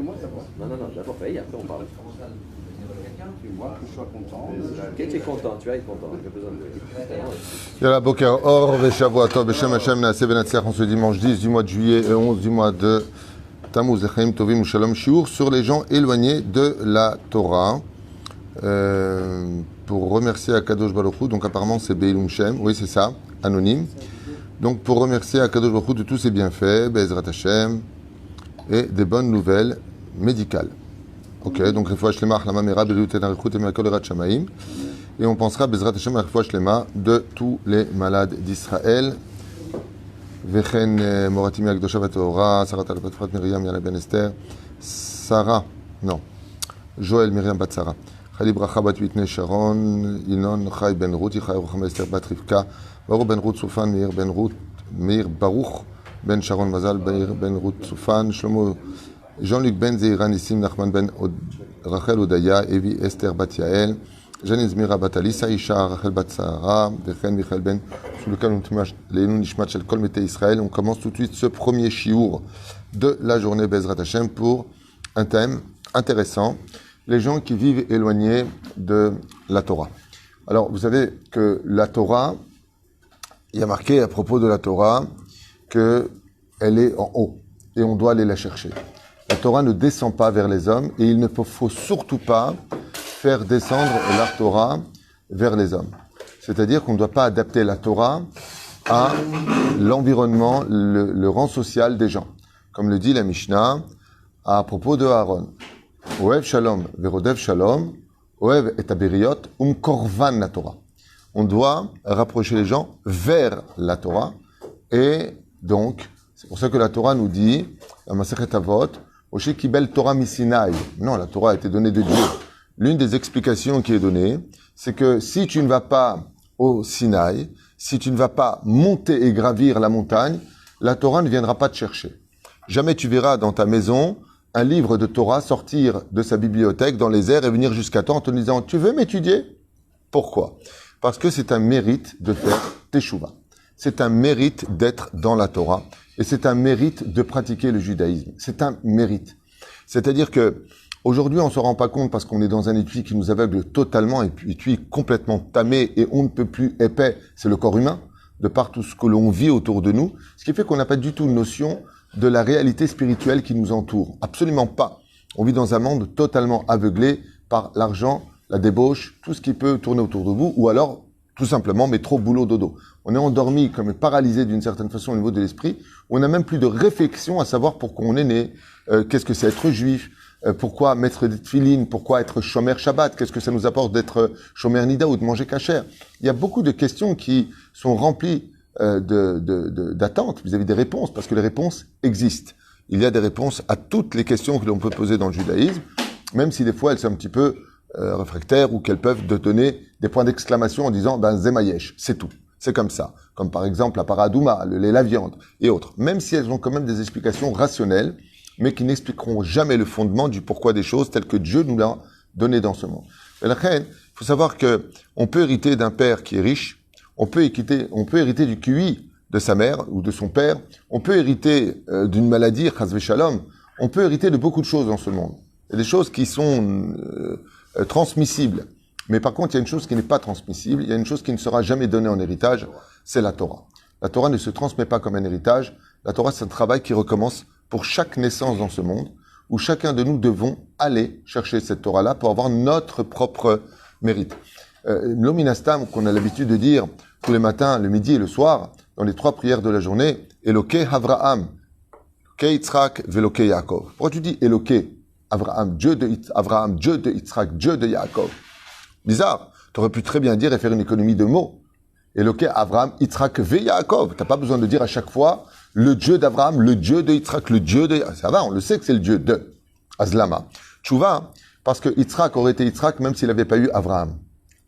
Moi, d'abord. Non, d'abord paye, après on parle. Tu vois que je sois content. Quand tu es content, tu vas être content. J'ai besoin de... Yalla Boker Or, Veshavua Tov, Beshem Hashem, Naaseh Benatzliach, en ce dimanche 10 du mois de juillet et 11 du mois de Tammuz, Lechaim Tovim Shalom, Shiur sur les gens éloignés de la Torah. Pour remercier Akadosh Baruch Hu, donc apparemment c'est Beilum Shem, oui c'est ça, anonyme. Donc pour remercier Akadosh Baruch Hu de tous ses bienfaits, Be'ezrat Hashem, et des bonnes nouvelles médicales. Ok, donc Refoua Shlema, Achlama Mera, Beriut et Narichut et Mirakol Erat Shamaim. Et on pensera, Bezrat Hashem, à Refoua Shlema, de tous les malades d'Israël. Vechen Moratimi Akdosha Vatorah, Sarah Talapatfrat Miriam, Yana Ben Esther, Sarah, non, Joël Miriam Batsara, Khali Bracha Bat Vitne Sharon, Inon Chai Ben Ruth, Ichai Rocham Esther Bat Rivka, Baruch Ben Ruth Soufan, Meir Baruch Ben Sharon Mazal, Ben Ruth Soufan, Shlomo Jean-Luc Ben Zeira Nissim, Nachman Ben Rachel Odaya, Evi Esther Bat Yael, Janine Zmira Bat Alissa, Isha Rachel Bat Sarah, Vechen Michael Ben, sous lequel on Leilun Nishmat Shel Kol Mete Israël. On commence tout de suite ce premier shiur de la journée Bezrat Hashem pour un thème intéressant, les gens qui vivent éloignés de la Torah. Alors, vous savez que la Torah, il y a marqué à propos de la Torah qu'elle est en haut et on doit aller la chercher. La Torah ne descend pas vers les hommes et il ne faut surtout pas faire descendre la Torah vers les hommes. C'est-à-dire qu'on ne doit pas adapter la Torah à l'environnement, le rang social des gens. Comme le dit la Mishnah à propos de Aaron. Oev shalom, verodev shalom, oev et aberiot, korvan la Torah. On doit rapprocher les gens vers la Torah et donc, c'est pour ça que la Torah nous dit, dans Masechet Avot, Oshe kibel Torah misinaï. Non, la Torah a été donnée de Dieu. L'une des explications qui est donnée, c'est que si tu ne vas pas au Sinaï, si tu ne vas pas monter et gravir la montagne, la Torah ne viendra pas te chercher. Jamais tu verras dans ta maison un livre de Torah sortir de sa bibliothèque dans les airs et venir jusqu'à toi en te disant « Tu veux m'étudier ?» Pourquoi ? Parce que c'est un mérite de faire teshuva. C'est un mérite d'être dans la Torah. Et c'est un mérite de pratiquer le judaïsme. C'est un mérite. C'est-à-dire que aujourd'hui, on ne se rend pas compte parce qu'on est dans un étui qui nous aveugle totalement, et puis étui complètement tamé et on ne peut plus épais. C'est le corps humain, de par tout ce que l'on vit autour de nous. Ce qui fait qu'on n'a pas du tout une notion de la réalité spirituelle qui nous entoure. Absolument pas. On vit dans un monde totalement aveuglé par l'argent, la débauche, tout ce qui peut tourner autour de vous, ou alors tout simplement métro, boulot, dodo. On est endormi, comme paralysé d'une certaine façon au niveau de l'esprit. On n'a même plus de réflexion à savoir pourquoi on est né, qu'est-ce que c'est être juif, pourquoi mettre des tefilines, pourquoi être shomer Shabbat, qu'est-ce que ça nous apporte d'être shomer Nida ou de manger kasher. Il y a beaucoup de questions qui sont remplies d'attentes vis-à-vis des réponses, parce que les réponses existent. Il y a des réponses à toutes les questions que l'on peut poser dans le judaïsme, même si des fois elles sont un petit peu réfractaires ou qu'elles peuvent donner des points d'exclamation en disant ben zemayesh, c'est tout, c'est comme ça, comme par exemple la paradouma, le lait, la viande et autres, même si elles ont quand même des explications rationnelles, mais qui n'expliqueront jamais le fondement du pourquoi des choses telles que Dieu nous l'a donné dans ce monde. Et la reine, il faut savoir que on peut hériter d'un père qui est riche, on peut hériter du QI de sa mère ou de son père, on peut hériter d'une maladie, chas v'shalom, on peut hériter de beaucoup de choses dans ce monde. Il y a des choses qui sont transmissibles. Mais par contre, il y a une chose qui n'est pas transmissible, il y a une chose qui ne sera jamais donnée en héritage, c'est la Torah. La Torah ne se transmet pas comme un héritage. La Torah, c'est un travail qui recommence pour chaque naissance dans ce monde, où chacun de nous devons aller chercher cette Torah-là pour avoir notre propre mérite. L'ominastam, qu'on a l'habitude de dire tous les matins, le midi et le soir, dans les 3 prières de la journée, Eloké Avraham, Eloké Yitzhak, Veloké Yaakov. Pourquoi tu dis Eloké Avraham, Dieu de Avraham, Dieu de Yitzhak, Dieu de Yaakov? Bizarre. Tu aurais pu très bien dire et faire une économie de mots. Eloké Avraham, Yitzhak, ve Yaakov. T'as pas besoin de dire à chaque fois le Dieu d'Avraham, le Dieu de Yitzhak, le Dieu de... Ça va, on le sait que c'est le Dieu de Azlama. Tchouva, parce que Yitzhak aurait été Yitzhak même s'il n'avait pas eu Avraham.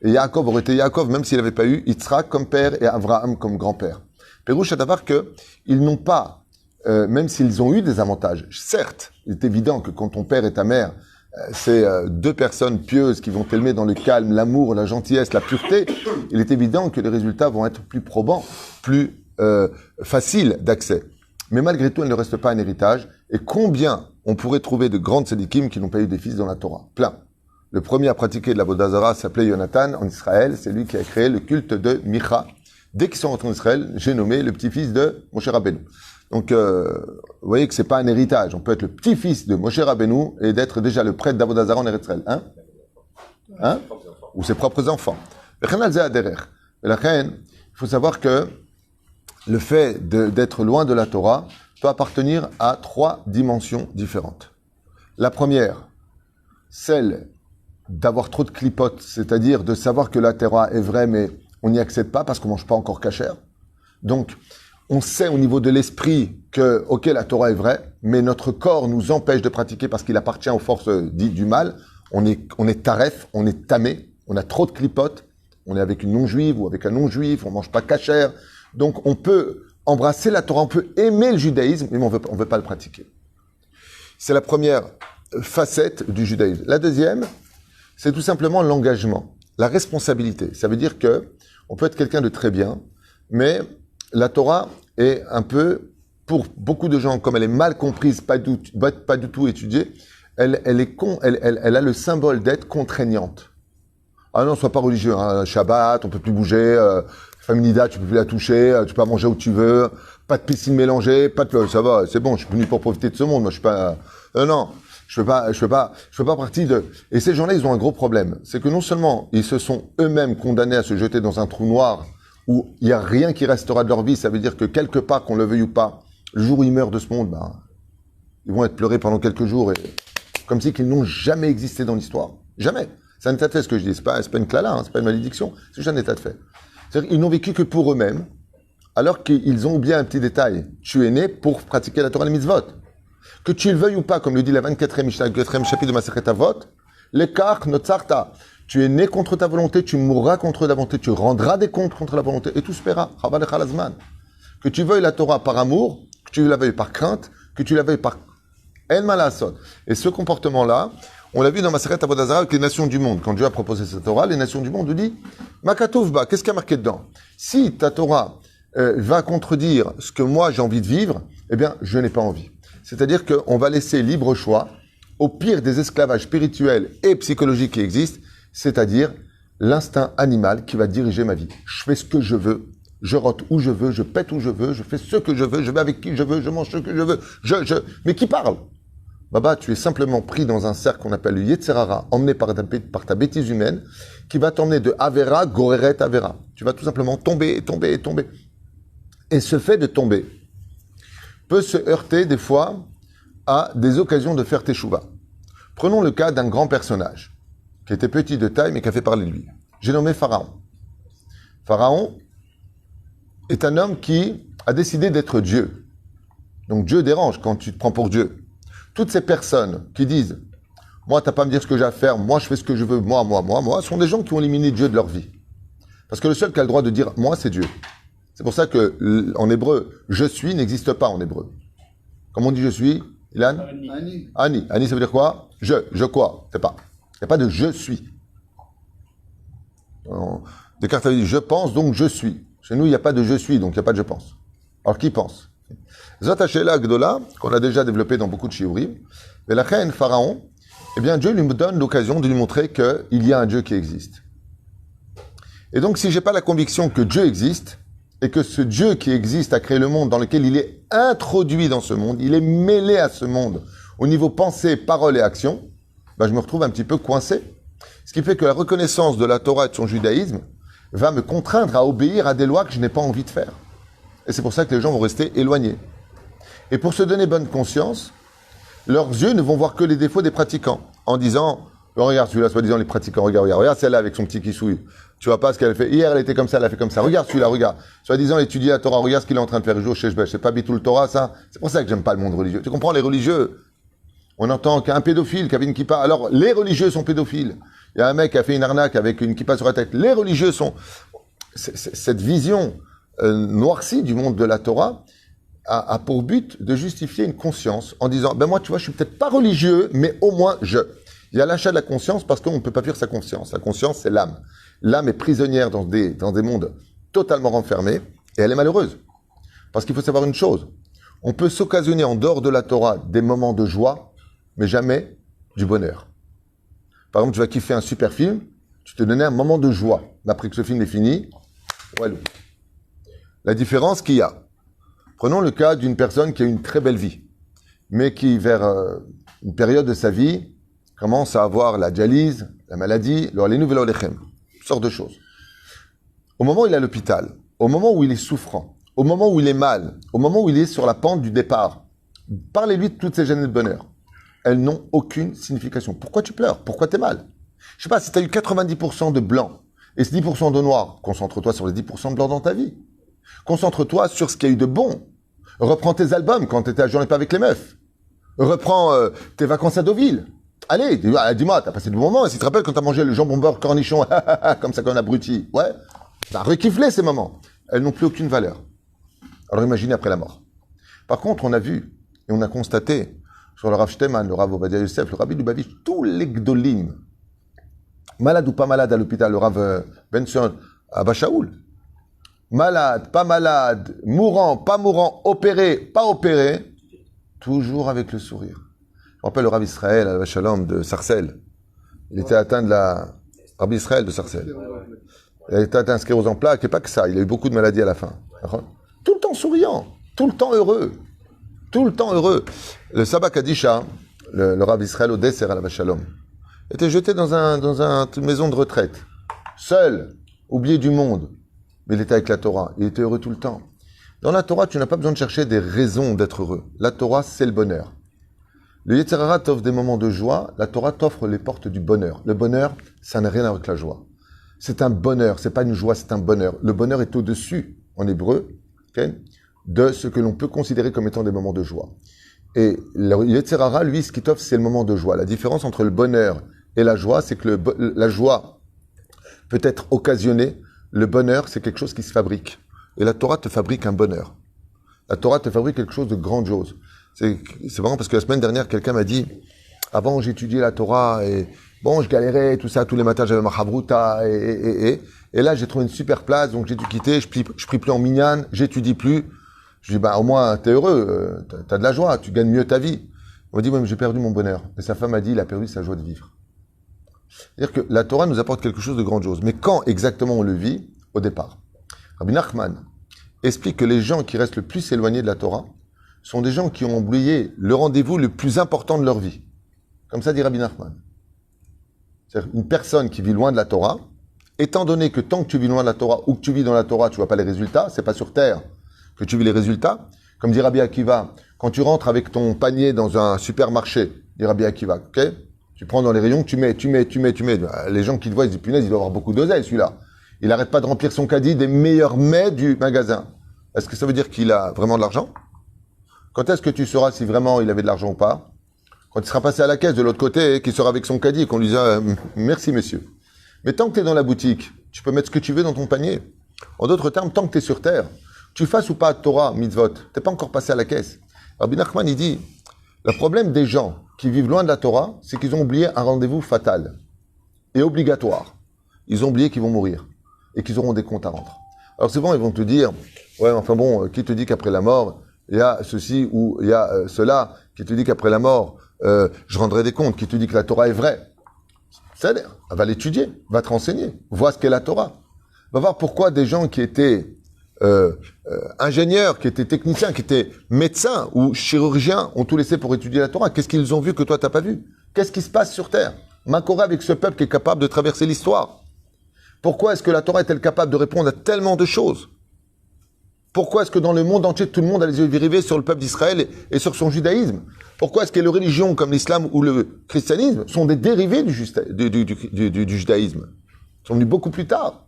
Et Yaakov aurait été Yaakov même s'il n'avait pas eu Yitzhak comme père et Avraham comme grand-père. Pérouche à d'avoir que ils n'ont pas, même s'ils ont eu des avantages, certes, il est évident que quand ton père et ta mère, c'est 2 personnes pieuses qui vont t'aimer dans le calme, l'amour, la gentillesse, la pureté, il est évident que les résultats vont être plus probants, plus faciles d'accès. Mais malgré tout, elle ne reste pas un héritage. Et combien on pourrait trouver de grandes tzadikim qui n'ont pas eu des fils dans la Torah. Plein. Le premier à pratiquer de la Avodah Zarah s'appelait Jonathan en Israël. C'est lui qui a créé le culte de Micha. Dès qu'ils sont rentrés en Israël, j'ai nommé le petit-fils de Moshe Rabbeinu. Donc, vous voyez que c'est pas un héritage. On peut être le petit-fils de Moshe Rabbeinu et d'être déjà le prêtre d'Avodah Zarah en Eretz Israël. Hein? Ou ses propres enfants. Et la reine, il faut savoir que le fait d'être loin de la Torah peut appartenir à 3 dimensions différentes. La première, celle d'avoir trop de clipotes, c'est-à-dire de savoir que la Torah est vraie, mais on n'y accède pas parce qu'on mange pas encore kasher. Donc, on sait au niveau de l'esprit que, ok, la Torah est vraie, mais notre corps nous empêche de pratiquer parce qu'il appartient aux forces dites du mal. On est taref, on est tamé, on a trop de clipotes, on est avec une non-juive ou avec un non-juif, on mange pas kasher. Donc, on peut embrasser la Torah, on peut aimer le judaïsme, mais on veut pas le pratiquer. C'est la première facette du judaïsme. La deuxième, c'est tout simplement l'engagement, la responsabilité. Ça veut dire que on peut être quelqu'un de très bien, mais la Torah est un peu, pour beaucoup de gens, comme elle est mal comprise, pas du tout étudiée, elle a le symbole d'être contraignante. Ah non, sois pas religieux, hein. Shabbat, on peut plus bouger, famille nida, tu peux plus la toucher, tu peux pas manger où tu veux, pas de piscine mélangée, pas de, ça va, c'est bon, je suis venu pour profiter de ce monde, moi je suis pas, non. Je fais pas partie de... Et ces gens-là, ils ont un gros problème. C'est que non seulement ils se sont eux-mêmes condamnés à se jeter dans un trou noir où il n'y a rien qui restera de leur vie, ça veut dire que quelque part, qu'on le veuille ou pas, le jour où ils meurent de ce monde, ben, ils vont être pleurés pendant quelques jours, et comme si qu'ils n'ont jamais existé dans l'histoire. Jamais. C'est un état de fait ce que je dis. C'est pas une clala, hein, c'est pas une malédiction, c'est juste un état de fait. C'est-à-dire qu'ils n'ont vécu que pour eux-mêmes, alors qu'ils ont oublié un petit détail. Tu es né pour pratiquer la Torah et les mitzvot. Que tu le veuilles ou pas, comme le dit la 24e Mishnah, le 4e chapitre de Masechet Avot, l'écart notzarta. Tu es né contre ta volonté, tu mourras contre ta volonté, tu rendras des comptes contre la volonté, et tout se paiera. Que tu veuilles la Torah par amour, que tu la veuilles par crainte, que tu la veuilles par en malasot. Et ce comportement-là, on l'a vu dans Masechet Avodah Zarah avec les nations du monde. Quand Dieu a proposé cette Torah, les nations du monde nous disent Makatuvba, qu'est-ce qu'il y a marqué dedans? Si ta Torah va contredire ce que moi j'ai envie de vivre, eh bien, je n'ai pas envie. C'est-à-dire qu'on va laisser libre choix au pire des esclavages spirituels et psychologiques qui existent, c'est-à-dire l'instinct animal qui va diriger ma vie. Je fais ce que je veux, je rote où je veux, je pète où je veux, je fais ce que je veux, je vais avec qui je veux, je mange ce que je veux, Mais qui parle? Baba, tu es simplement pris dans un cercle qu'on appelle le Yetzerara, emmené par ta bêtise humaine, qui va t'emmener de Avera, Goreret, Avera. Tu vas tout simplement tomber et tomber et tomber. Et ce fait de tomber peut se heurter des fois à des occasions de faire teshuva. Prenons le cas d'un grand personnage, qui était petit de taille, mais qui a fait parler de lui. J'ai nommé Pharaon. Pharaon est un homme qui a décidé d'être Dieu. Donc Dieu dérange quand tu te prends pour Dieu. Toutes ces personnes qui disent « Moi, t'as pas à me dire ce que j'ai à faire, moi, je fais ce que je veux, moi », sont des gens qui ont éliminé Dieu de leur vie. Parce que le seul qui a le droit de dire « Moi, c'est Dieu ». C'est pour ça que, en hébreu, « je suis » n'existe pas en hébreu. Comment on dit « je suis » Ilan? Ani. Ani, ça veut dire quoi? Je quoi? C'est pas. Il n'y a pas de « je suis ». Descartes avait dit « je pense, donc je suis ». Chez nous, il n'y a pas de « je suis », donc il n'y a pas de « je pense ». Alors, qui pense? Zot Hashela Gdola, qu'on a déjà développé dans beaucoup de shiurim, mais la reine Pharaon, eh bien, Dieu lui donne l'occasion de lui montrer qu'il y a un Dieu qui existe. Et donc, si j'ai pas la conviction que Dieu existe, et que ce Dieu qui existe a créé le monde dans lequel il est introduit dans ce monde, il est mêlé à ce monde au niveau pensée, parole et action, ben je me retrouve un petit peu coincé. Ce qui fait que la reconnaissance de la Torah et de son judaïsme va me contraindre à obéir à des lois que je n'ai pas envie de faire. Et c'est pour ça que les gens vont rester éloignés. Et pour se donner bonne conscience, leurs yeux ne vont voir que les défauts des pratiquants, en disant oh, « Regarde celui-là, soi-disant les pratiquants, regarde celle-là avec son petit kissouille. Tu vois pas ce qu'elle a fait. Hier, elle était comme ça, elle a fait comme ça. Regarde celui-là, regarde. Soi-disant, étudier la Torah, regarde ce qu'il est en train de faire. C'est pas Bitul Torah, ça. C'est pour ça que j'aime pas le monde religieux. Tu comprends, les religieux, on entend qu'un pédophile qui avait une kippa. Alors, les religieux sont pédophiles. Il y a un mec qui a fait une arnaque avec une kippa sur la tête. Les religieux sont... Cette vision noircie du monde de la Torah a pour but de justifier une conscience en disant, ben moi, tu vois, je suis peut-être pas religieux, mais au moins Il y a l'achat de la conscience parce qu'on ne peut pas fuir sa conscience. La conscience, c'est l'âme. L'âme est prisonnière dans des mondes totalement renfermés et elle est malheureuse. Parce qu'il faut savoir une chose. On peut s'occasionner en dehors de la Torah des moments de joie mais jamais du bonheur. Par exemple, tu vas kiffer un super film, tu te donnais un moment de joie. Après que ce film est fini, ouais. La différence qu'il y a, prenons le cas d'une personne qui a une très belle vie, mais qui, vers une période de sa vie, commence à avoir la dialyse, la maladie, les nouvelles olechem, toutes sortes de choses. Au moment où il est à l'hôpital, au moment où il est souffrant, au moment où il est mal, au moment où il est sur la pente du départ, parlez-lui de toutes ces années de bonheur. Elles n'ont aucune signification. Pourquoi tu pleures? Pourquoi tu es mal? Je sais pas, si tu as eu 90% de blanc et 10% de noir, concentre-toi sur les 10% de blanc dans ta vie. Concentre-toi sur ce qu'il y a eu de bon. Reprends tes albums quand tu étais à Journée pas avec les meufs. Reprends tes vacances à Deauville. Allez, dis-moi, t'as passé de bons moments. Et si tu te rappelles quand t'as mangé le jambon beurre cornichon, comme ça comme un abruti, ouais, t'as rekifflé ces moments. Elles n'ont plus aucune valeur. Alors imaginez après la mort. Par contre, on a vu et on a constaté sur le Rav Shteman, le Rav Ovadia Yosef, le Rabbi Lubavitch, tous les gdolim, malade ou pas malade à l'hôpital, le Rav Benson à Bachaoul, malade, pas malade, mourant, pas mourant, opéré, pas opéré, toujours avec le sourire. Je me rappelle le Rav Israël à Shalom de Sarcelles. Il était atteint de la... Rabbi Israël de Sarcelles. Il a été atteint de sclérose en plaques, et pas que ça, il a eu beaucoup de maladies à la fin. Tout le temps souriant, tout le temps heureux. Tout le temps heureux. Le Sabbat Kadisha, le Rav Israël au dessert à la Shalom, était jeté dans une maison de retraite. Seul, oublié du monde. Mais il était avec la Torah. Il était heureux tout le temps. Dans la Torah, tu n'as pas besoin de chercher des raisons d'être heureux. La Torah, c'est le bonheur. Le Yetzer Hara t'offre des moments de joie. La Torah t'offre les portes du bonheur. Le bonheur, ça n'a rien à voir avec la joie. C'est un bonheur. C'est pas une joie, c'est un bonheur. Le bonheur est au-dessus, en hébreu, okay, de ce que l'on peut considérer comme étant des moments de joie. Et le Yetzer Hara, lui, ce qu'il t'offre, c'est le moment de joie. La différence entre le bonheur et la joie, c'est que la joie peut être occasionnée. Le bonheur, c'est quelque chose qui se fabrique. Et la Torah te fabrique un bonheur. La Torah te fabrique quelque chose de grandiose. C'est vraiment parce que la semaine dernière, quelqu'un m'a dit, avant j'étudiais la Torah et bon, je galérais, tout ça, tous les matins j'avais ma chavruta et là j'ai trouvé une super place, donc j'ai dû quitter, je prie plus en minyan, j'étudie plus. Je dis, bah, au moins, t'es heureux, t'as de la joie, tu gagnes mieux ta vie. On m'a dit, ouais, mais j'ai perdu mon bonheur. Et sa femme a dit, il a perdu sa joie de vivre. C'est-à-dire que la Torah nous apporte quelque chose de grandiose. Mais quand exactement on le vit? Au départ. Rabbi Nachman explique que les gens qui restent le plus éloignés de la Torah sont des gens qui ont oublié le rendez-vous le plus important de leur vie. Comme ça dit Rabbi Nachman. C'est-à-dire une personne qui vit loin de la Torah, étant donné que tant que tu vis loin de la Torah ou que tu vis dans la Torah, tu vois pas les résultats, c'est pas sur terre que tu vis les résultats. Comme dit Rabbi Akiva, quand tu rentres avec ton panier dans un supermarché, dit Rabbi Akiva, ok? Tu prends dans les rayons, tu mets. Les gens qui te voient, ils disent, punaise, il doit avoir beaucoup d'oseille, celui-là. Il n'arrête pas de remplir son caddie des meilleurs mets du magasin. Est-ce que ça veut dire qu'il a vraiment de l'argent? Quand est-ce que tu sauras si vraiment il avait de l'argent ou pas? Quand il sera passé à la caisse de l'autre côté, qu'il sera avec son caddie et qu'on lui dira merci monsieur. Mais tant que tu es dans la boutique, tu peux mettre ce que tu veux dans ton panier. En d'autres termes, tant que tu es sur terre, tu fasses ou pas Torah, mitzvot, tu n'es pas encore passé à la caisse. Rabbi Nachman, il dit, le problème des gens qui vivent loin de la Torah, c'est qu'ils ont oublié un rendez-vous fatal et obligatoire. Ils ont oublié qu'ils vont mourir et qu'ils auront des comptes à rendre. Alors souvent, ils vont te dire, ouais, enfin bon, qui te dit qu'après la mort, il y a ceci ou il y a cela, qui te dit qu'après la mort, je rendrai des comptes, qui te dit que la Torah est vraie. C'est-à-dire, va l'étudier, va te renseigner, vois ce qu'est la Torah. Va voir pourquoi des gens qui étaient ingénieurs, qui étaient techniciens, qui étaient médecins ou chirurgiens ont tout laissé pour étudier la Torah. Qu'est-ce qu'ils ont vu que toi t'as pas vu? Qu'est-ce qui se passe sur terre? Makora avec ce peuple qui est capable de traverser l'histoire. Pourquoi est-ce que la Torah est-elle capable de répondre à tellement de choses? Pourquoi est-ce que dans le monde entier, tout le monde a les yeux rivés sur le peuple d'Israël et sur son judaïsme? Pourquoi est-ce que les religions comme l'islam ou le christianisme sont des dérivés du judaïsme? Ils sont venus beaucoup plus tard.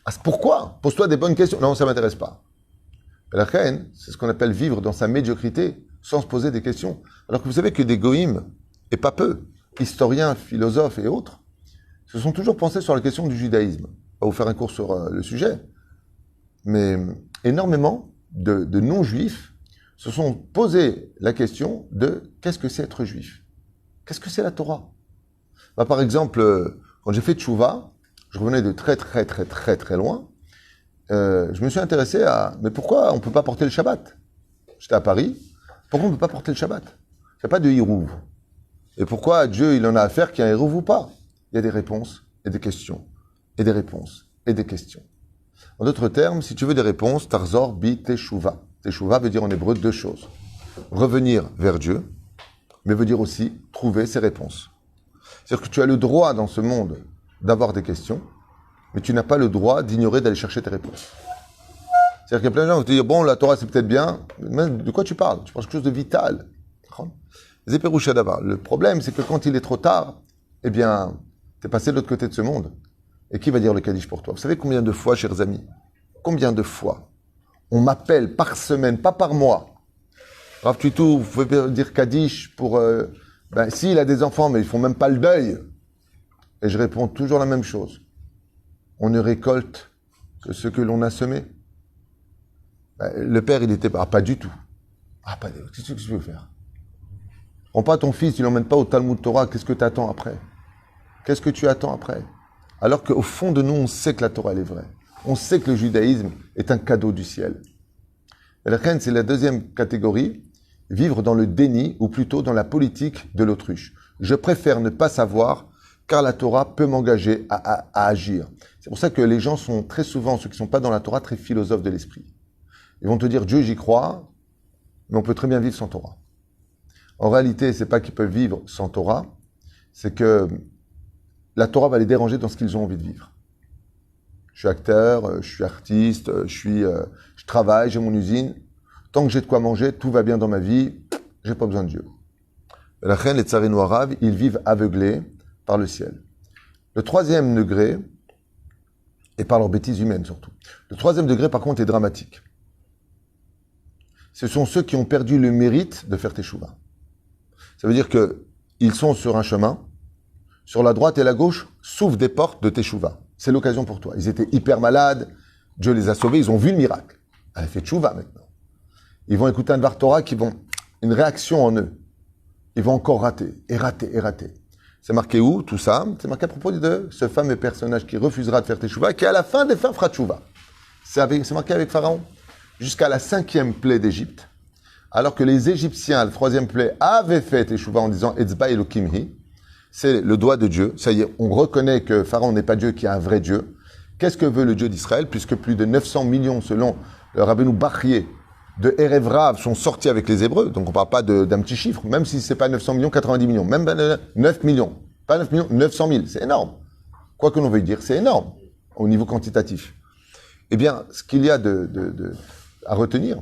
Ah, pourquoi? Pose-toi des bonnes questions. Non, ça ne m'intéresse pas. La reine, c'est ce qu'on appelle vivre dans sa médiocrité sans se poser des questions. Alors que vous savez que des goïms, et pas peu, historiens, philosophes et autres, se sont toujours pensés sur la question du judaïsme. On va vous faire un cours sur le sujet. Mais énormément de non-juifs se sont posé la question de qu'est-ce que c'est être juif? Qu'est-ce que c'est la Torah? Bah, par exemple, quand j'ai fait tchouva, je revenais de très loin, je me suis intéressé à mais pourquoi on ne peut pas porter le Shabbat? J'étais à Paris, pourquoi on ne peut pas porter le Shabbat? Il n'y a pas de hirouv. Et pourquoi Dieu, il en a à faire qu'il y a un hirouv ou pas? Il y a des réponses et des questions. Et des réponses et des questions. En d'autres termes, si tu veux des réponses, tarzor bi teshuva. Teshuva veut dire en hébreu deux choses. Revenir vers Dieu, mais veut dire aussi trouver ses réponses. C'est-à-dire que tu as le droit dans ce monde d'avoir des questions, mais tu n'as pas le droit d'ignorer d'aller chercher tes réponses. C'est-à-dire qu'il y a plein de gens qui te disent, bon, la Torah c'est peut-être bien, mais de quoi tu parles? Tu parles de quelque chose de vital. Le problème, c'est que quand il est trop tard, eh bien, tu es passé de l'autre côté de ce monde. Et qui va dire le Kaddish pour toi? Vous savez combien de fois, chers amis, combien de fois on m'appelle par semaine, pas par mois. Rav Tuitou, vous pouvez dire Kaddish pour... s'il a des enfants, mais ils font même pas le deuil. Et je réponds toujours la même chose. On ne récolte que ce que l'on a semé. Le père, il était... pas du tout. Qu'est-ce que tu veux faire? Prends pas ton fils, tu l'emmènes pas au Talmud Torah, qu'est-ce que tu attends après? Qu'est-ce que tu attends après? Alors qu'au fond de nous, on sait que la Torah, elle est vraie. On sait que le judaïsme est un cadeau du ciel. Et la reine, c'est la deuxième catégorie, vivre dans le déni, ou plutôt dans la politique de l'autruche. Je préfère ne pas savoir, car la Torah peut m'engager à agir. C'est pour ça que les gens sont très souvent, ceux qui ne sont pas dans la Torah, très philosophes de l'esprit. Ils vont te dire, Dieu, j'y crois, mais on peut très bien vivre sans Torah. En réalité, c'est pas qu'ils peuvent vivre sans Torah, c'est que la Torah va les déranger dans ce qu'ils ont envie de vivre. Je suis acteur, je suis artiste, je travaille, j'ai mon usine. Tant que j'ai de quoi manger, tout va bien dans ma vie, j'ai pas besoin de Dieu. La reine, les tsarino arabes, ils vivent aveuglés par le ciel. Le troisième degré, et par leurs bêtises humaines surtout. Le troisième degré, par contre, est dramatique. Ce sont ceux qui ont perdu le mérite de faire teshuva. Ça veut dire qu'ils sont sur un chemin, sur la droite et la gauche s'ouvrent des portes de teshuva. C'est l'occasion pour toi. Ils étaient hyper malades, Dieu les a sauvés, ils ont vu le miracle. Elle a fait teshuva maintenant. Ils vont écouter un Dvar Torah qui vont, une réaction en eux. Ils vont encore rater, et rater, et rater. C'est marqué où, tout ça? C'est marqué à propos de ce fameux personnage qui refusera de faire teshuva, qui à la fin des fins fera teshuva. C'est marqué avec Pharaon. Jusqu'à la 5e plaie d'Égypte, alors que les Égyptiens, la 3e plaie, avaient fait teshuva en disant Etzba Elokimhi, c'est le doigt de Dieu. Ça y est, on reconnaît que Pharaon n'est pas Dieu, qu'il y a un vrai Dieu. Qu'est-ce que veut le Dieu d'Israël? Puisque plus de 900 millions, selon le Rabbeinu Bachrier, de Erev Rav sont sortis avec les Hébreux. Donc on ne parle pas d'un petit chiffre, même si ce n'est pas 900 millions, 90 millions, même 9 millions. Pas 9 millions, 900 000. C'est énorme. Quoi que l'on veuille dire, c'est énorme au niveau quantitatif. Eh bien, ce qu'il y a à retenir,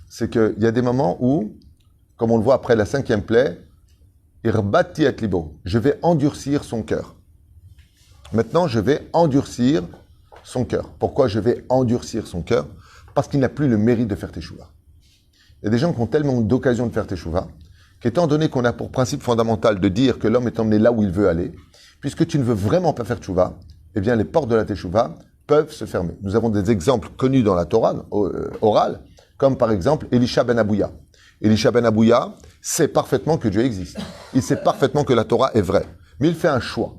c'est qu'il y a des moments où, comme on le voit après la 5e plaie, Irbati et libo, je vais endurcir son cœur. Maintenant, je vais endurcir son cœur. Pourquoi je vais endurcir son cœur? Parce qu'il n'a plus le mérite de faire teshuva. Il y a des gens qui ont tellement d'occasions de faire teshuva, qu'étant donné qu'on a pour principe fondamental de dire que l'homme est emmené là où il veut aller, puisque tu ne veux vraiment pas faire teshuva, eh bien les portes de la teshuva peuvent se fermer. Nous avons des exemples connus dans la Torah orale, comme par exemple Elisha ben Abouya. Elisha ben Abouya sait parfaitement que Dieu existe. Il sait parfaitement que la Torah est vraie. Mais il fait un choix.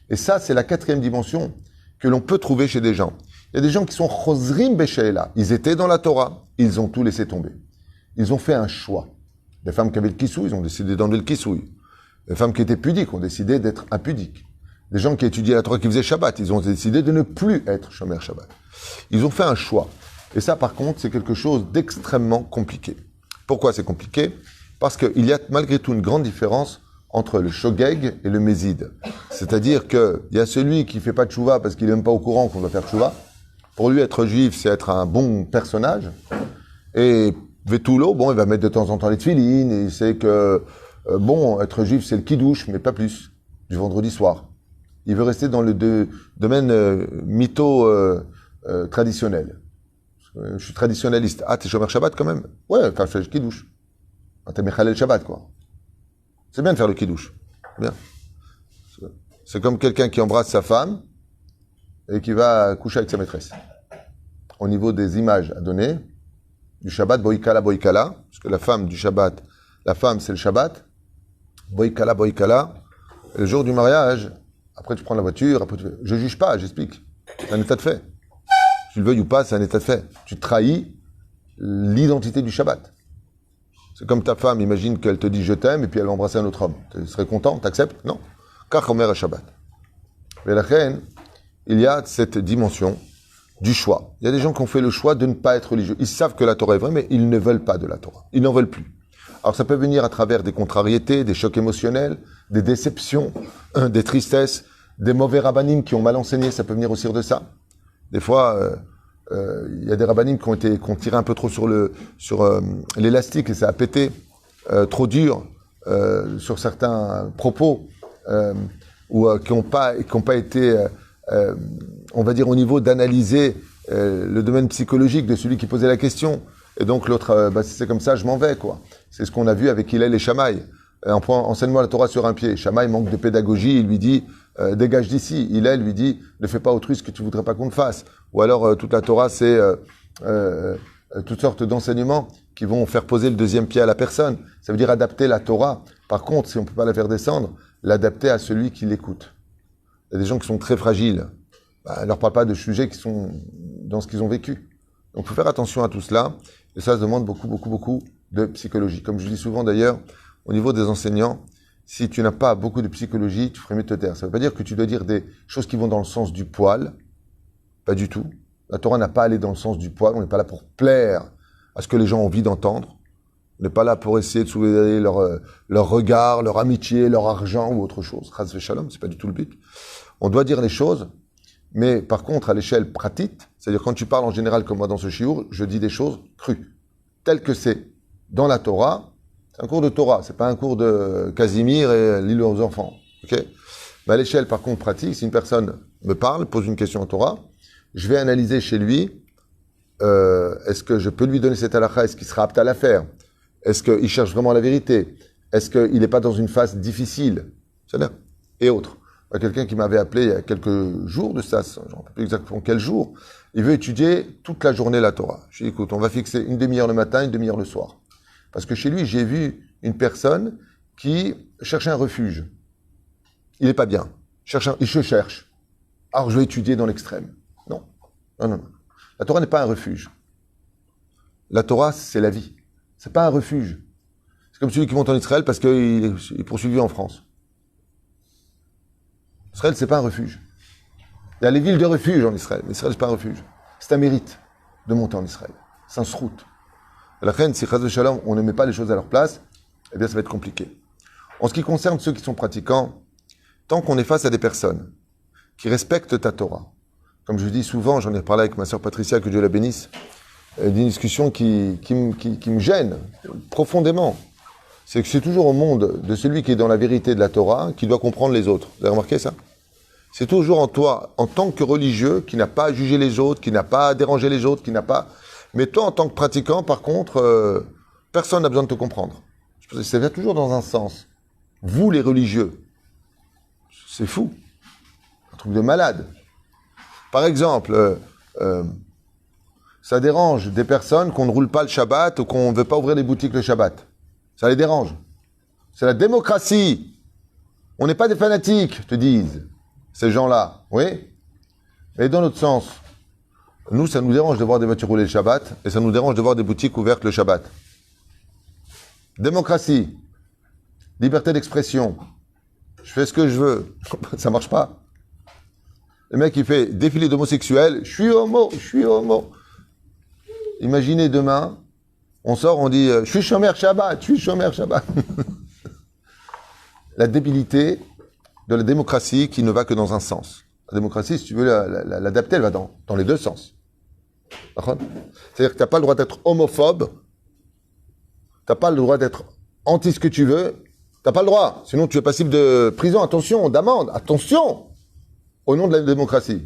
Et ça, c'est la 4e dimension que l'on peut trouver chez des gens. Il y a des gens qui sont chosrim besheela. Ils étaient dans la Torah, ils ont tout laissé tomber. Ils ont fait un choix. Les femmes qui avaient le kissouille, ils ont décidé d'enlever le kissouille. Les femmes qui étaient pudiques ont décidé d'être impudiques. Les gens qui étudiaient la Torah, qui faisaient Shabbat, ils ont décidé de ne plus être Shomer Shabbat. Ils ont fait un choix. Et ça, par contre, c'est quelque chose d'extrêmement compliqué. Pourquoi c'est compliqué? Parce qu'il y a malgré tout une grande différence entre le shogeg et le mézid. C'est-à-dire qu'il y a celui qui fait pas de tchouva parce qu'il n'est même pas au courant qu'on doit faire tchouva. Pour lui, être juif, c'est être un bon personnage. Et Vetulo, bon, il va mettre de temps en temps les tefilines, et il sait que, être juif, c'est le kidouche, mais pas plus, du vendredi soir. Il veut rester dans le domaine traditionnel. Je suis traditionnaliste. Ah, t'es Shomer Shabbat quand même? Ouais, enfin, je fais le kidouche. T'es Mechalel Shabbat, quoi. C'est bien de faire le kidouche. Bien. C'est comme quelqu'un qui embrasse sa femme et qui va coucher avec sa maîtresse. Au niveau des images à donner, du Shabbat, boikala, parce que la femme du Shabbat, la femme c'est le Shabbat, boikala, et le jour du mariage, après tu prends la voiture, après je juge pas, j'explique. C'est un état de fait. Tu le veuilles ou pas, c'est un état de fait. Tu trahis l'identité du Shabbat. C'est comme ta femme, imagine qu'elle te dit je t'aime et puis elle va embrasser un autre homme. Tu serais content, t'acceptes? Non. Car Omer à Shabbat. Mais la reine, il y a cette dimension du choix. Il y a des gens qui ont fait le choix de ne pas être religieux. Ils savent que la Torah est vraie, mais ils ne veulent pas de la Torah. Ils n'en veulent plus. Alors ça peut venir à travers des contrariétés, des chocs émotionnels, des déceptions, des tristesses, des mauvais rabbinim qui ont mal enseigné, ça peut venir aussi de ça. Des fois, il y a des rabbinim qui ont tiré un peu trop sur l'élastique et ça a pété, trop dur sur certains propos, ou qui n'ont pas été, on va dire, au niveau d'analyser le domaine psychologique de celui qui posait la question. Et donc l'autre, si c'est comme ça, je m'en vais, quoi. C'est ce qu'on a vu avec Hillel et Shammai. Enseigne-moi la Torah sur un pied. Shammai manque de pédagogie, il lui dit, dégage d'ici. Hillel lui dit, ne fais pas autrui ce que tu voudrais pas qu'on te fasse. Ou alors, toute la Torah, c'est toutes sortes d'enseignements qui vont faire poser le deuxième pied à la personne. Ça veut dire adapter la Torah. Par contre, si on peut pas la faire descendre, l'adapter à celui qui l'écoute. Il y a des gens qui sont très fragiles. Ne leur parle pas de sujets qui sont dans ce qu'ils ont vécu. Donc, il faut faire attention à tout cela. Et ça demande beaucoup de psychologie. Comme je dis souvent d'ailleurs, au niveau des enseignants, si tu n'as pas beaucoup de psychologie, tu ferais mieux de te taire. Ça ne veut pas dire que tu dois dire des choses qui vont dans le sens du poil. Pas du tout. La Torah n'a pas à aller dans le sens du poil. On n'est pas là pour plaire à ce que les gens ont envie d'entendre. On n'est pas là pour essayer de soulever leur regard, leur amitié, leur argent ou autre chose. Chas v'shalom, c'est pas du tout le but. On doit dire les choses, mais par contre, à l'échelle pratique, c'est-à-dire quand tu parles en général comme moi dans ce shiur, je dis des choses crues, telles que c'est dans la Torah. C'est un cours de Torah, c'est pas un cours de Casimir et l'île aux enfants. Ok? Mais à l'échelle, par contre, pratique, si une personne me parle, pose une question en Torah, je vais analyser chez lui, est-ce que je peux lui donner cette halakha, est-ce qu'il sera apte à la faire? Est-ce qu'il cherche vraiment la vérité? Est-ce qu'il n'est pas dans une phase difficile? C'est-à-dire, et autres. Il y a quelqu'un qui m'avait appelé il y a quelques jours de ça, je ne sais plus exactement quel jour, il veut étudier toute la journée la Torah. Je lui dis, écoute, on va fixer une demi-heure le matin, une demi-heure le soir. Parce que chez lui, j'ai vu une personne qui cherchait un refuge. Il n'est pas bien. Il se cherche. Alors je vais étudier dans l'extrême. Non. La Torah n'est pas un refuge. La Torah, c'est la vie. C'est pas un refuge. C'est comme celui qui monte en Israël parce qu'il est poursuivi en France. Israël, c'est pas un refuge. Il y a les villes de refuge en Israël, mais Israël, c'est pas un refuge. C'est un mérite de monter en Israël. C'est un srout. La reine, si Chas v'Shalom, on ne met pas les choses à leur place, eh bien, ça va être compliqué. En ce qui concerne ceux qui sont pratiquants, tant qu'on est face à des personnes qui respectent ta Torah, comme je dis souvent, j'en ai parlé avec ma sœur Patricia, que Dieu la bénisse, d'une discussion qui me gêne profondément. C'est que c'est toujours au monde de celui qui est dans la vérité de la Torah qui doit comprendre les autres. Vous avez remarqué ça? C'est toujours en toi, en tant que religieux, qui n'a pas à juger les autres, qui n'a pas à déranger les autres, qui n'a pas... Mais toi, en tant que pratiquant, par contre, personne n'a besoin de te comprendre. Ça va toujours dans un sens. Vous, les religieux, c'est fou. Un truc de malade. Par exemple, ça dérange des personnes qu'on ne roule pas le Shabbat ou qu'on ne veut pas ouvrir les boutiques le Shabbat. Ça les dérange. C'est la démocratie. On n'est pas des fanatiques, te disent ces gens-là. Oui. Mais dans l'autre sens, nous, ça nous dérange de voir des voitures rouler le Shabbat et ça nous dérange de voir des boutiques ouvertes le Shabbat. Démocratie. Liberté d'expression. Je fais ce que je veux. Ça marche pas. Le mec, il fait défilé d'homosexuels. Je suis homo. Imaginez demain, on sort, on dit je suis chômeur Shabbat. La débilité de la démocratie qui ne va que dans un sens. La démocratie, si tu veux l'adapter, elle va dans les deux sens. C'est-à-dire que tu n'as pas le droit d'être homophobe, tu n'as pas le droit d'être anti ce que tu veux, tu n'as pas le droit. Sinon, tu es passible de prison, attention, d'amende, attention, au nom de la démocratie.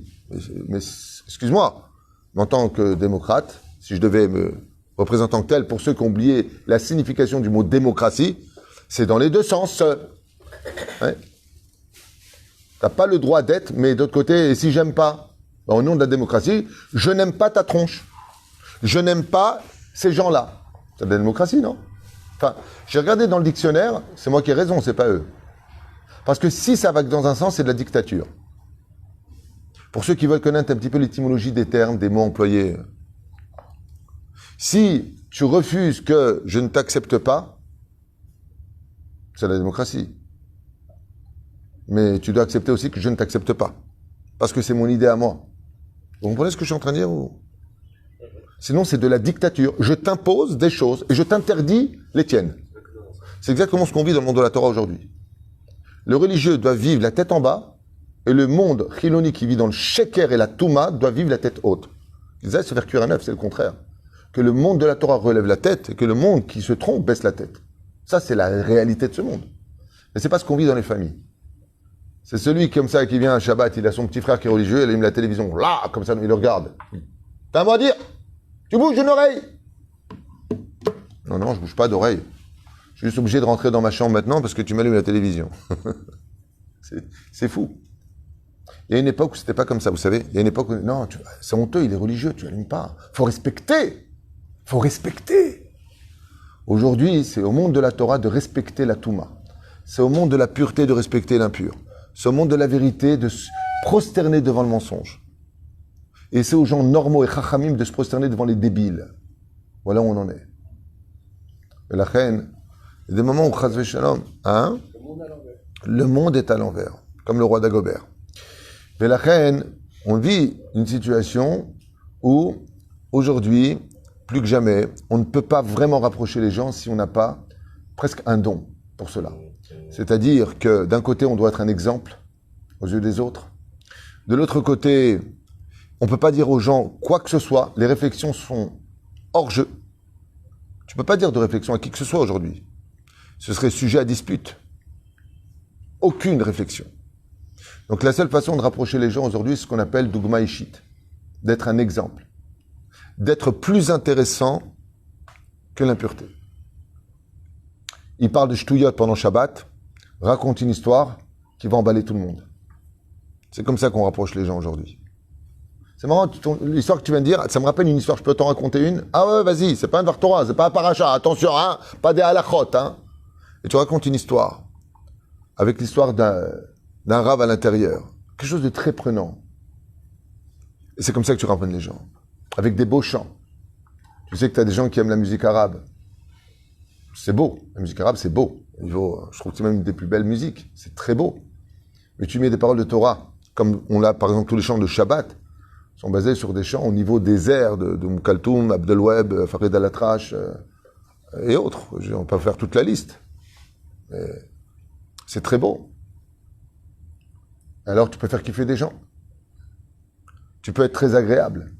Mais excuse-moi, mais en tant que démocrate, si je devais me représenter en tel, pour ceux qui ont oublié la signification du mot démocratie, c'est dans les deux sens. Ouais. T'as pas le droit d'être, mais d'autre côté, et si j'aime pas, ben, au nom de la démocratie, je n'aime pas ta tronche. Je n'aime pas ces gens-là. C'est de la démocratie, non? Enfin, j'ai regardé dans le dictionnaire, c'est moi qui ai raison, c'est pas eux. Parce que si ça va que dans un sens, c'est de la dictature. Pour ceux qui veulent connaître un petit peu l'étymologie des termes, des mots employés. Si tu refuses que je ne t'accepte pas, c'est la démocratie. Mais tu dois accepter aussi que je ne t'accepte pas. Parce que c'est mon idée à moi. Vous comprenez ce que je suis en train de dire ou... Sinon, c'est de la dictature. Je t'impose des choses et je t'interdis les tiennes. C'est exactement ce qu'on vit dans le monde de la Torah aujourd'hui. Le religieux doit vivre la tête en bas et le monde chiloni qui vit dans le sheker et la touma doit vivre la tête haute. Ils allaient se faire cuire un œuf, c'est le contraire. Que le monde de la Torah relève la tête et que le monde qui se trompe baisse la tête. Ça, c'est la réalité de ce monde. Mais c'est pas ce qu'on vit dans les familles. C'est celui comme ça qui vient à Shabbat, il a son petit frère qui est religieux, il allume la télévision, là, comme ça, il le regarde. T'as un mot à dire? Tu bouges une oreille? Non, je bouge pas d'oreille. Je suis juste obligé de rentrer dans ma chambre maintenant parce que tu m'allumes la télévision. C'est fou. Il y a une époque où c'était pas comme ça, vous savez. Il y a une époque où, non, c'est honteux, il est religieux, tu l'allumes pas. Faut respecter. Faut respecter. Aujourd'hui, c'est au monde de la Torah de respecter la Touma. C'est au monde de la pureté de respecter l'impur. C'est au monde de la vérité de se prosterner devant le mensonge. Et c'est aux gens normaux et chachamim de se prosterner devant les débiles. Voilà où on en est. Et la reine, il y a des moments où, chas v'shalom, hein? Le monde est à l'envers, comme le roi d'Agobert. Mais la reine, on vit une situation où, aujourd'hui, plus que jamais, on ne peut pas vraiment rapprocher les gens si on n'a pas presque un don pour cela. C'est-à-dire que d'un côté, on doit être un exemple aux yeux des autres. De l'autre côté, on ne peut pas dire aux gens quoi que ce soit. Les réflexions sont hors jeu. Tu ne peux pas dire de réflexion à qui que ce soit aujourd'hui. Ce serait sujet à dispute. Aucune réflexion. Donc la seule façon de rapprocher les gens aujourd'hui, c'est ce qu'on appelle Dougma Ishit. D'être un exemple. D'être plus intéressant que l'impureté. Il parle de Shtouyot pendant Shabbat, raconte une histoire qui va emballer tout le monde. C'est comme ça qu'on rapproche les gens aujourd'hui. C'est marrant, l'histoire que tu viens de dire, ça me rappelle une histoire, je peux t'en raconter une? Ah ouais, vas-y, c'est pas un Vartora, c'est pas un paracha, attention, hein, pas des halachot, hein. Et tu racontes une histoire, avec l'histoire d'un rave à l'intérieur, quelque chose de très prenant. Et c'est comme ça que tu ramènes les gens, avec des beaux chants. Tu sais que tu as des gens qui aiment la musique arabe. C'est beau, la musique arabe c'est beau. Je trouve que c'est même une des plus belles musiques, c'est très beau. Mais tu mets des paroles de Torah, comme on l'a par exemple tous les chants de Shabbat, sont basés sur des chants au niveau des airs de Moukaltoum, Abdelweb, Farid Al-Atrash et autres. On peut faire toute la liste. Mais c'est très beau. Alors tu peux faire kiffer des gens. Tu peux être très agréable.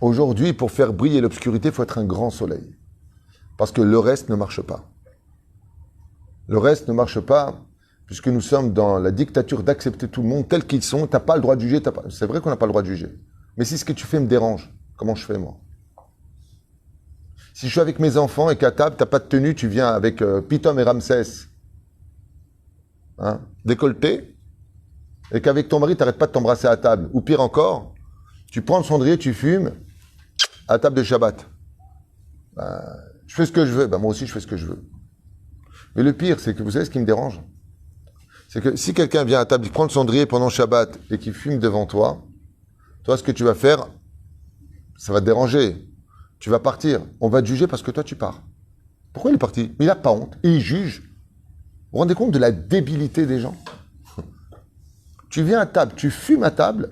Aujourd'hui, pour faire briller l'obscurité, il faut être un grand soleil. Parce que le reste ne marche pas. Le reste ne marche pas puisque nous sommes dans la dictature d'accepter tout le monde tel qu'ils sont. T'as pas le droit de juger. C'est vrai qu'on n'a pas le droit de juger. Mais si ce que tu fais me dérange, comment je fais moi? Si je suis avec mes enfants et qu'à table, t'as pas de tenue, tu viens avec Pitom et Ramsès, hein, décolleté, et qu'avec ton mari, t'arrêtes pas de t'embrasser à table. Ou pire encore, tu prends le cendrier, tu fumes à table de Shabbat. Je fais ce que je veux. Moi aussi, je fais ce que je veux. Mais le pire, c'est que vous savez ce qui me dérange? C'est que si quelqu'un vient à table, il prend le cendrier pendant Shabbat et qu'il fume devant toi, toi, ce que tu vas faire, ça va te déranger. Tu vas partir. On va te juger parce que toi, tu pars. Pourquoi il est parti? Il n'a pas honte. Il juge. Vous vous rendez compte de la débilité des gens? Tu viens à table, tu fumes à table,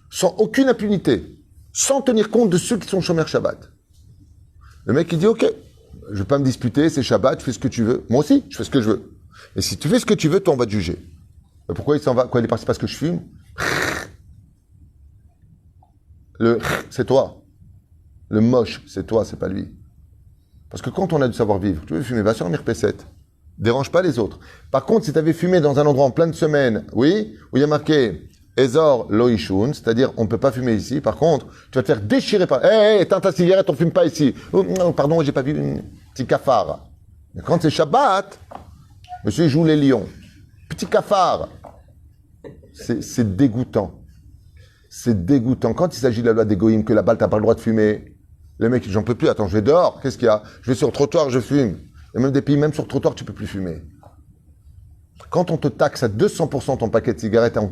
sans aucune impunité, sans tenir compte de ceux qui sont chômeurs Shabbat. Le mec, il dit, ok, je ne vais pas me disputer, c'est Shabbat, tu fais ce que tu veux. Moi aussi, je fais ce que je veux. Et si tu fais ce que tu veux, toi, on va te juger. Mais pourquoi il s'en va? Quoi, il est parti parce que je fume? Le c'est toi. Le moche, c'est toi, c'est pas lui. Parce que quand on a du savoir-vivre, tu veux fumer, va sur un mirpesset. Dérange pas les autres. Par contre, si tu avais fumé dans un endroit en pleine semaine, oui, où il y a marqué Ezor Loishun, c'est-à-dire on ne peut pas fumer ici, par contre, tu vas te faire déchirer par. Hé, éteins ta cigarette, on ne fume pas ici. Oh, non, pardon, j'ai pas vu un petit cafard. Mais quand c'est Shabbat, monsieur joue les lions. Petit cafard. C'est dégoûtant. C'est dégoûtant. Quand il s'agit de la loi des goïms, que là-bas, tu n'as pas le droit de fumer, le mec, j'en peux plus, attends, je vais dehors, qu'est-ce qu'il y a? Je vais sur le trottoir, je fume. Il y a même des pays, même sur le trottoir, tu ne peux plus fumer. Quand on te taxe à 200% ton paquet de cigarettes en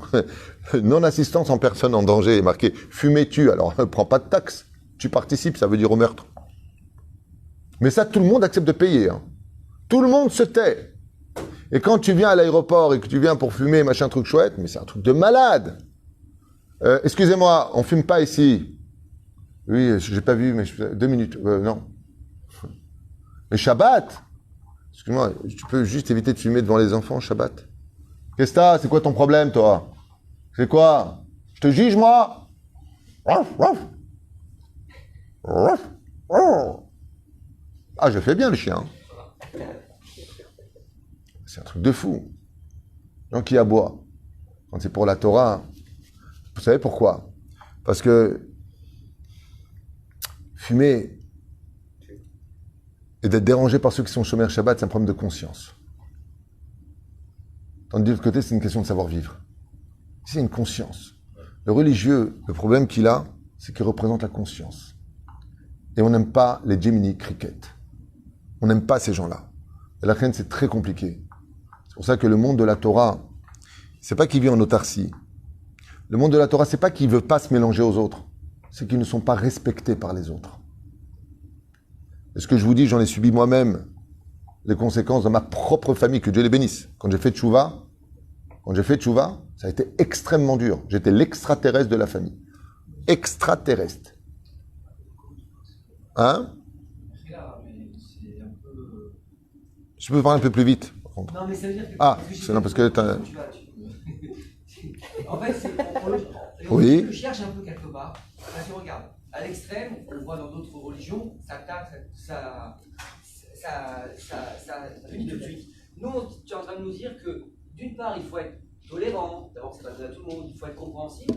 non-assistance en personne en danger, est marqué « fumez-tu », alors prends pas de taxe, tu participes, ça veut dire au meurtre. Mais ça, tout le monde accepte de payer. Hein. Tout le monde se tait. Et quand tu viens à l'aéroport et que tu viens pour fumer, machin, truc chouette, mais c'est un truc de malade. Excusez-moi, on fume pas ici. Oui, j'ai pas vu, mais 2 minutes. Non. Mais Shabbat, excuse-moi, tu peux juste éviter de fumer devant les enfants, Shabbat. Qu'est-ce que t'as? C'est quoi ton problème, toi? C'est quoi? Je te juge, moi? Ah, je fais bien le chien. C'est un truc de fou. Les gens qui aboient. Quand c'est pour la Torah, vous savez pourquoi? Parce que fumer et d'être dérangé par ceux qui sont chômeurs Shabbat, c'est un problème de conscience. Tandis de l'autre côté, c'est une question de savoir-vivre. C'est une conscience. Le religieux, le problème qu'il a, c'est qu'il représente la conscience. Et on n'aime pas les Gemini Cricket. On n'aime pas ces gens-là. Et la reine, c'est très compliqué. C'est pour ça que le monde de la Torah, c'est pas qu'il vit en autarcie. Le monde de la Torah, c'est pas qu'il veut pas se mélanger aux autres. C'est qu'ils ne sont pas respectés par les autres. Et ce que je vous dis, j'en ai subi moi-même les conséquences dans ma propre famille, que Dieu les bénisse. Quand j'ai fait tchouva, ça a été extrêmement dur. J'étais l'extraterrestre de la famille. Extraterrestre. Hein? Je peux parler un peu plus vite. Non, mais ça veut dire que... Ah, c'est non, parce que t'as... En fait, oui. je cherche un peu quelque part. Parce que regarde, à l'extrême, on le voit dans d'autres religions, ça finit de suite. Nous, tu es en train de nous dire que, d'une part, il faut être tolérant, d'abord, c'est pas donné à tout le monde, il faut être compréhensif.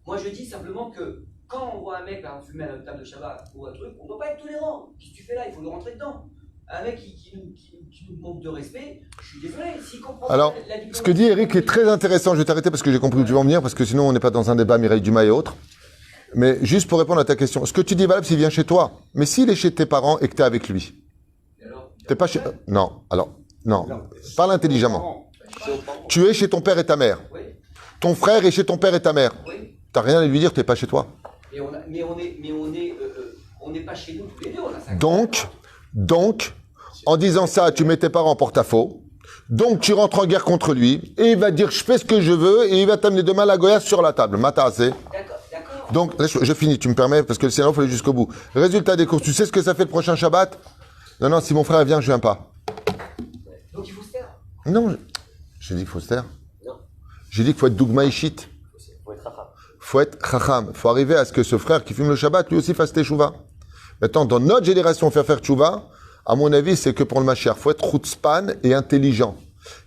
Moi, je dis simplement que quand on voit un mec fumer à notre table de Shabbat ou un truc, on ne doit pas être tolérant. Qu'est-ce que tu fais là? Il faut le rentrer dedans. Un mec qui nous manque de respect, je suis désolé, s'il comprend alors, pas la ce que dit Eric est très intéressant. Je vais t'arrêter parce que j'ai compris où tu vas en venir, parce que sinon on n'est pas dans un débat Mireille Dumas et autres. Mais juste pour répondre à ta question, ce que tu dis est valable s'il vient chez toi. Mais s'il est chez tes parents et que tu es avec lui, t'es pas chez... Non, alors, non. Parle intelligemment. Tu es chez ton père et ta mère. Oui. Ton frère est chez ton père et ta mère. Oui. T'as rien à lui dire, t'es pas chez toi. Mais on n'est pas chez nous tous les deux, on a 5 Donc, en disant ça, tu mets tes parents en porte-à-faux. Donc, tu rentres en guerre contre lui. Et il va dire, je fais ce que je veux. Et il va t'amener demain la goya sur la table. Matassé. D'accord. Donc, là, je finis, tu me permets, parce que sinon, il faut aller jusqu'au bout. Résultat des courses, tu sais ce que ça fait le prochain Shabbat? Non, si mon frère vient, je viens pas. Donc, il faut se taire. Non, j'ai dit qu'il faut se taire. Non. J'ai dit qu'il faut être dougma ishit. Faut être racham. Faut être chacham. Faut arriver à ce que ce frère qui fume le Shabbat, lui aussi fasse teshuva. Maintenant, dans notre génération, faire teshuva, à mon avis, c'est que pour le Mashiach, faut être chutzpan et intelligent.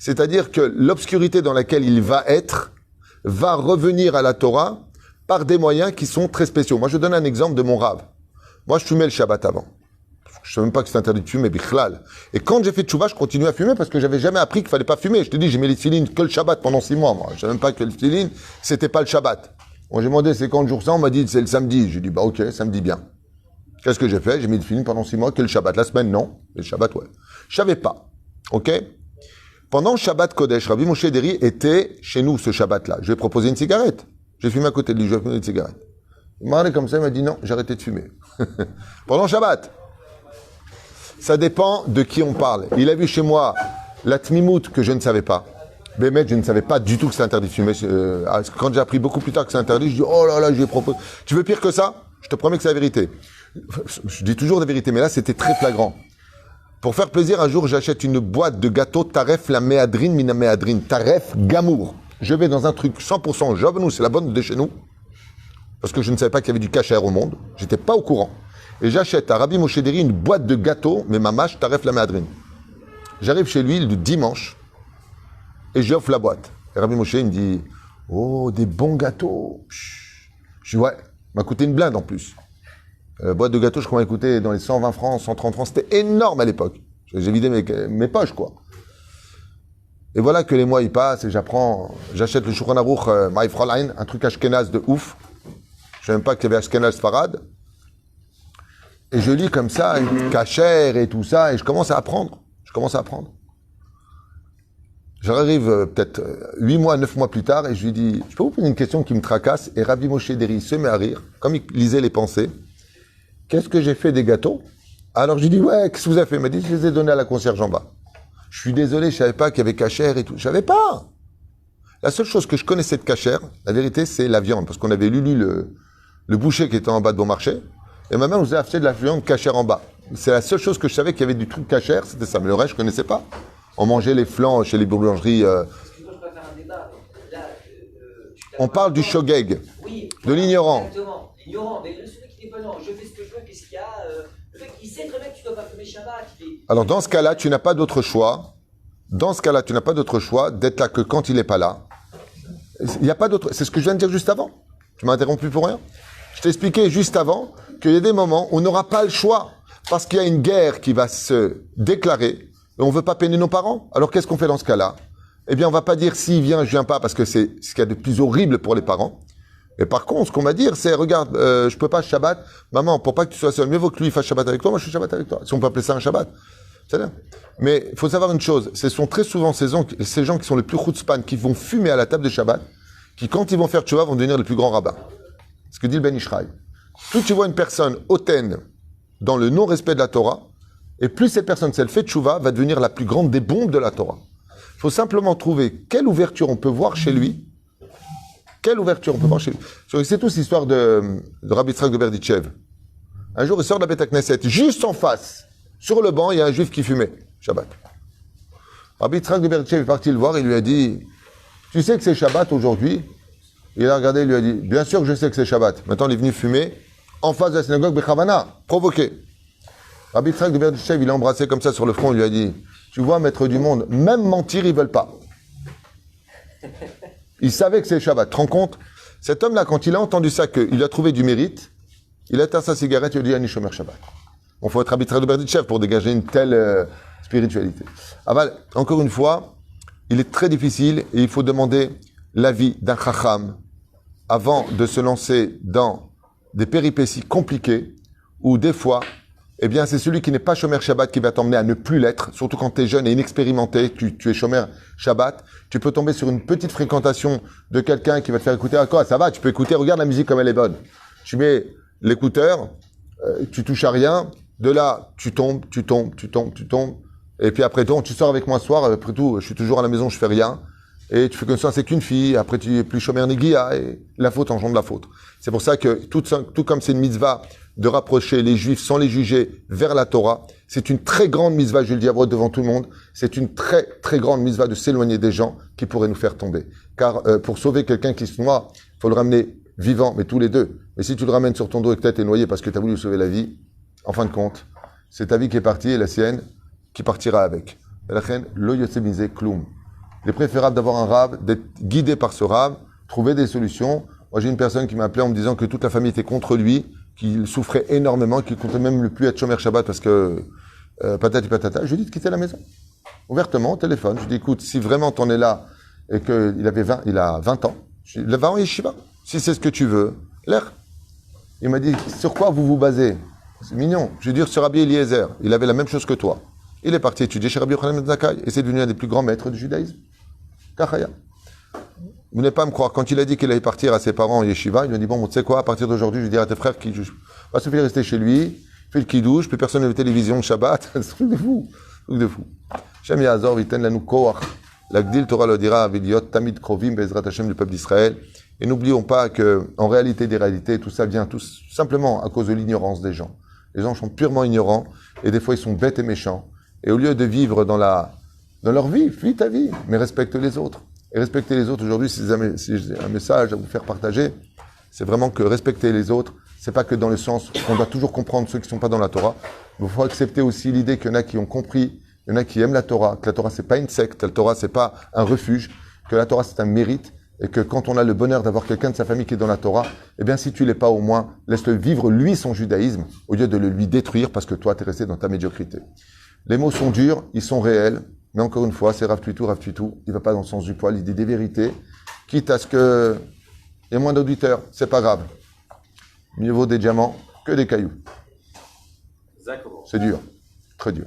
C'est-à-dire que l'obscurité dans laquelle il va être va revenir à la Torah par des moyens qui sont très spéciaux. Moi, je donne un exemple de mon rave. Moi, je fumais le Shabbat avant. Je ne savais même pas que c'était interdit de fumer, bichlal. Et quand j'ai fait tchouva, je continuais à fumer parce que j'avais jamais appris qu'il fallait pas fumer. Je te dis, j'ai mis les filines que le Shabbat pendant 6 mois, moi. Je savais même pas que le filine, c'était pas le Shabbat. Moi, j'ai demandé, c'est quand le jour ça? On m'a dit, c'est le samedi. J'ai dit, bah, ok, samedi bien. Qu'est-ce que j'ai fait? J'ai mis le filine pendant 6 mois, que le Shabbat. La semaine, non. Mais le Shabbat, ouais. Je savais pas. Ok? Pendant le Shabbat Kodesh, Rabbi Moshe Deri était chez nous, ce Shabbat-là. Je lui ai proposé une cigarette. J'ai fumé à côté de lui, je lui ai fumé une cigarette. Il m'a regardé comme ça, il m'a dit non, j'ai arrêté de fumer. Pendant le Shabbat. Ça dépend de qui on parle. Il a vu chez moi la tmimout que je ne savais pas. Bémet, je ne savais pas du tout que c'est interdit de fumer. Quand j'ai appris beaucoup plus tard que c'est interdit, je dis oh là là, je lui ai proposé. Tu veux pire que ça? Je te promets que c'est la vérité. Je dis toujours la vérité, mais là c'était très flagrant. Pour faire plaisir, un jour j'achète une boîte de gâteaux Taref la méadrine, mina méadrine. Taref Gamour. Je vais dans un truc 100% job, nous, c'est la bonne de chez nous. Parce que je ne savais pas qu'il y avait du cacher au monde. J'étais pas au courant. Et j'achète à Rabbi Moshe Deri une boîte de gâteaux, mais mamache, Taref la méadrine. J'arrive chez lui le dimanche et j'offre la boîte. Et Rabbi Moshe, il me dit oh, des bons gâteaux. Je dis ouais, m'a coûté une blinde en plus. Boîte de gâteaux, je crois m'a coûté dans les 120 francs, 130 francs. C'était énorme à l'époque. J'ai vidé mes poches, quoi. Et voilà que les mois, ils passent et j'achète le Shulchan Aruch My Fräulein, un truc ashkenaz de ouf. Je ne savais même pas qu'il y avait ashkenaz farad. Et je lis comme ça, kasher et tout ça, et je commence à apprendre. J'arrive peut-être 8 mois, 9 mois plus tard, et je lui dis, je peux vous poser une question qui me tracasse? Et Rabbi Moshe Deri se met à rire, comme il lisait les pensées. Qu'est-ce que j'ai fait des gâteaux? Alors je lui dis, ouais, qu'est-ce que vous avez fait? Il m'a dit, je les ai donnés à la concierge en bas. Je suis désolé, je savais pas qu'il y avait cachère et tout. Je savais pas. La seule chose que je connaissais de cachère, la vérité, c'est la viande. Parce qu'on avait lu le boucher qui était en bas de Beaumarchais. Et ma mère nous a acheté de la viande cachère en bas. C'est la seule chose que je savais qu'il y avait du truc cachère, c'était ça. Mais le reste, je connaissais pas. On mangeait les flancs chez les boulangeries. Excuse-moi, je peux faire un débat. Là, On parle du shogeg, oui, de l'ignorant. Exactement, l'ignorant. Mais celui qui n'est pas non, je fais ce que je veux, qu'est-ce qu'il y a le fait qu'il sait très bien que tu ne dois pas fumer Shabbat. Alors dans ce cas-là, tu n'as pas d'autre choix. Dans ce cas-là, tu n'as pas d'autre choix d'être là que quand il n'est pas là. Il n'y a pas d'autre. C'est ce que je viens de dire juste avant. Tu m'as interrompu pour rien. Je t'ai expliqué juste avant qu'il y a des moments où on n'aura pas le choix parce qu'il y a une guerre qui va se déclarer et on ne veut pas peiner nos parents. Alors qu'est-ce qu'on fait dans ce cas-là? Eh bien, on va pas dire s'il vient, je viens pas, parce que c'est ce qu'il y a de plus horrible pour les parents. Et par contre, ce qu'on va dire, c'est, regarde, je peux pas Shabbat. Maman, pour pas que tu sois seul, mieux vaut que lui fasse Shabbat avec toi, moi je fais Shabbat avec toi. Si on peut appeler ça un Shabbat. C'est là. Mais il faut savoir une chose, ce sont très souvent ces gens qui sont les plus chutzpan, qui vont fumer à la table de Shabbat, qui quand ils vont faire tchouva, vont devenir les plus grands rabbins. Ce que dit le Ben Ishraï. Plus tu vois une personne hautaine dans le non-respect de la Torah, et plus cette personne, si elle fait tchouva, va devenir la plus grande des bombes de la Torah. Il faut simplement trouver quelle ouverture on peut voir chez lui. Quelle ouverture on peut voir chez lui. C'est toute l'histoire de Rabbi Yitzhak de Berditchev. Un jour, il sort de la Beth Knesset, juste en face, sur le banc, il y a un juif qui fumait, Shabbat. Rabbi Yitzhak de Berditchev est parti le voir, il lui a dit, tu sais que c'est Shabbat aujourd'hui? Il a regardé, il lui a dit, bien sûr que je sais que c'est Shabbat. Maintenant, il est venu fumer en face de la synagogue Bechavana, provoqué. Rabbi Yitzhak de Berditchev, il l'a embrassé comme ça sur le front, il lui a dit, tu vois, maître du monde, même mentir, ils veulent pas. Il savait que c'est Shabbat. Tu te rends compte? Cet homme-là, quand il a entendu ça, qu'il a trouvé du mérite, il a éteint sa cigarette et il a dit Ani Shomer Shabbat. Il faut être arbitraire de Berditchev pour dégager une telle spiritualité. Aval, encore une fois, il est très difficile et il faut demander l'avis d'un chacham avant de se lancer dans des péripéties compliquées où des fois, eh bien, c'est celui qui n'est pas Shomer Shabbat qui va t'emmener à ne plus l'être, surtout quand tu es jeune et inexpérimenté, tu es Shomer Shabbat, tu peux tomber sur une petite fréquentation de quelqu'un qui va te faire écouter, ah quoi, ça va, tu peux écouter, regarde la musique comme elle est bonne. Tu mets l'écouteur, tu touches à rien, de là, tu tombes, et puis après, tu sors avec moi ce soir, après tout, je suis toujours à la maison, je fais rien, et tu fais comme ça, c'est qu'une fille, après tu es plus Shomer Negia, et la faute engendre la faute. C'est pour ça que, tout comme c'est une mitzvah, de rapprocher les Juifs sans les juger vers la Torah. C'est une très grande mitzvah, je le dis à voix devant tout le monde, c'est une très très grande mitzvah de s'éloigner des gens qui pourraient nous faire tomber. Car pour sauver quelqu'un qui se noie, il faut le ramener vivant, mais tous les deux. Mais si tu le ramènes sur ton dos et que tu es noyé parce que tu as voulu sauver la vie, en fin de compte, c'est ta vie qui est partie et la sienne qui partira avec. Il est préférable d'avoir un rab, d'être guidé par ce rab, trouver des solutions. Moi j'ai une personne qui m'a appelé en me disant que toute la famille était contre lui, qu'il souffrait énormément, qu'il comptait même le plus être Shomer Shabbat parce que patati patata. Je lui ai dit de quitter la maison. Ouvertement, au téléphone. Je lui ai dit, écoute, si vraiment t'en es là et qu'il a 20 ans, je lui ai dit, va en yeshiva. Si c'est ce que tu veux, l'air. Il m'a dit, sur quoi vous vous basez? C'est mignon. Je lui ai dit, sur Rabbi Eliezer. Il avait la même chose que toi. Il est parti étudier chez Rabbi Yochanan ben Zakkai et c'est devenu un des plus grands maîtres du judaïsme. Kachaya. Vous n'allez pas me croire, quand il a dit qu'il allait partir à ses parents en yeshiva, il lui a dit, bon, tu sais quoi, à partir d'aujourd'hui, je vais dire à tes frères qu'il va se faire rester chez lui, fait le kidouche, plus personne n'a la télévision de Shabbat. C'est un truc de fou. Truc de fou. Shem Yazor, viten lanu koach. L'Agdil Torah le dira, viliot tamid krovim bezrat Hashem du peuple d'Israël. Et n'oublions pas que, en réalité des réalités, tout ça vient tout simplement à cause de l'ignorance des gens. Les gens sont purement ignorants, et des fois ils sont bêtes et méchants. Et au lieu de vivre dans leur vie, fuis ta vie, mais respecte les autres. Et respecter les autres, aujourd'hui, si j'ai un message à vous faire partager, c'est vraiment que respecter les autres, c'est pas que dans le sens qu'on doit toujours comprendre ceux qui sont pas dans la Torah, mais il faut accepter aussi l'idée qu'il y en a qui ont compris, il y en a qui aiment la Torah, que la Torah c'est pas une secte, la Torah c'est pas un refuge, que la Torah c'est un mérite, et que quand on a le bonheur d'avoir quelqu'un de sa famille qui est dans la Torah, eh bien si tu l'es pas au moins, laisse-le vivre lui son judaïsme, au lieu de le lui détruire parce que toi t'es resté dans ta médiocrité. Les mots sont durs, ils sont réels, mais encore une fois, c'est Rav Tuitou, il va pas dans le sens du poil, il dit des vérités, quitte à ce que il y ait moins d'auditeurs, c'est pas grave. Mieux vaut des diamants que des cailloux. C'est dur, très dur.